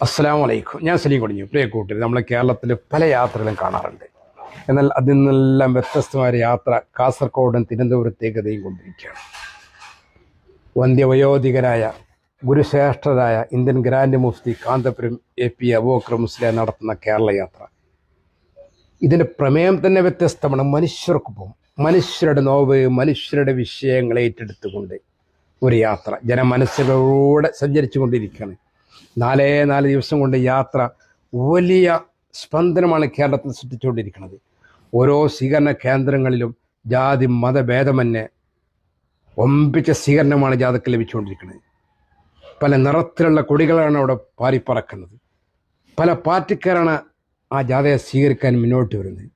അസ്സലാമു അലൈക്കും. ഞാൻ സലീം കൊടിഞ്ഞു. പ്രിയ കൂട്ടർ, നമ്മൾ കേരളത്തിൽ പല യാത്രകളും കാണാറുണ്ട്. എന്നാൽ അതിൽ നിന്നെല്ലാം വ്യത്യസ്തമായ യാത്ര കാസർഗോഡും തിരുവനന്തപുരത്തേക്ക് എത്തിയും കൊണ്ടിരിക്കുകയാണ്. വന്ധ്യവയോധികനായ ഗുരുശ്രേഷ്ഠരായ ഇന്ത്യൻ ഗ്രാൻഡ് മുഫ്തി കാന്തപുരം AP അബൂബക്കർ മുസ്ലിയാർ നടത്തുന്ന കേരള യാത്ര. ഇതിൻ്റെ പ്രമേയം തന്നെ വ്യത്യസ്തമാണ്. മനുഷ്യർക്കൊപ്പം മനുഷ്യരുടെ നോവ്, മനുഷ്യരുടെ വിഷയങ്ങൾ ഏറ്റെടുത്തുകൊണ്ട് ഒരു യാത്ര ജനമനസ്സുകളിലൂടെ സഞ്ചരിച്ചു കൊണ്ടിരിക്കുകയാണ്. 4 ദിവസം കൊണ്ട് യാത്ര വലിയ സ്പന്ദനമാണ് കേരളത്തിൽ സൃഷ്ടിച്ചുകൊണ്ടിരിക്കുന്നത്. ഓരോ സ്വീകരണ കേന്ദ്രങ്ങളിലും ജാതി മതഭേദമന്യേ ഒമ്പിച്ച സ്വീകരണമാണ് ജാഥക്ക് ലഭിച്ചുകൊണ്ടിരിക്കുന്നത്. പല നിറത്തിലുള്ള കൊടികളാണ് അവിടെ പാറിപ്പറക്കുന്നത്. പല പാർട്ടിക്കാരാണ് ആ ജാഥയെ സ്വീകരിക്കാൻ മുന്നോട്ട് വരുന്നത്.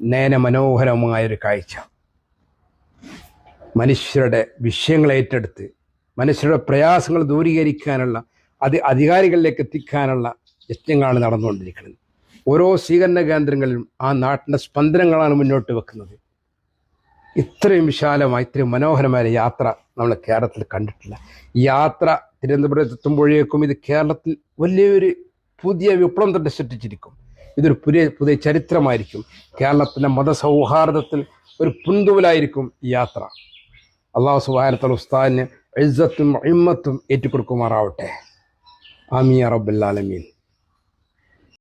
നയന മനോഹരമായൊരു കാഴ്ച. മനുഷ്യരുടെ വിഷയങ്ങൾ ഏറ്റെടുത്ത് മനുഷ്യരുടെ പ്രയാസങ്ങൾ ദൂരീകരിക്കാനുള്ള അധികാരികളിലേക്ക് എത്തിക്കാനുള്ള യജ്ഞങ്ങളാണ് നടന്നുകൊണ്ടിരിക്കുന്നത്. ഓരോ സ്വീകരണ കേന്ദ്രങ്ങളിലും ആ നാട്ടിൻ്റെ സ്പന്ദനങ്ങളാണ് മുന്നോട്ട് വെക്കുന്നത്. ഇത്രയും വിശാലമായ ഇത്രയും മനോഹരമായ യാത്ര നമ്മൾ കേരളത്തിൽ കണ്ടിട്ടില്ല. ഈ യാത്ര തിരുവനന്തപുരത്ത് എത്തുമ്പോഴേക്കും ഇത് കേരളത്തിൽ വലിയൊരു പുതിയ വിപ്ലവം തന്നെ സൃഷ്ടിച്ചിരിക്കും. ഇതൊരു പുതിയ ചരിത്രമായിരിക്കും. കേരളത്തിൻ്റെ മതസൗഹാർദ്ദത്തിൽ ഒരു പുൻതൂവലായിരിക്കും ഈ യാത്ര. അല്ലാഹു സുബ്ഹാനഹു വ തആല ഉസ്താദിന് ഇസ്സത്തും ഇമ്മത്തും ഏറ്റിക്കൊടുക്കുമാറാവട്ടെ. ആമീൻ യാ റബ്ബൽ ആലമീൻ.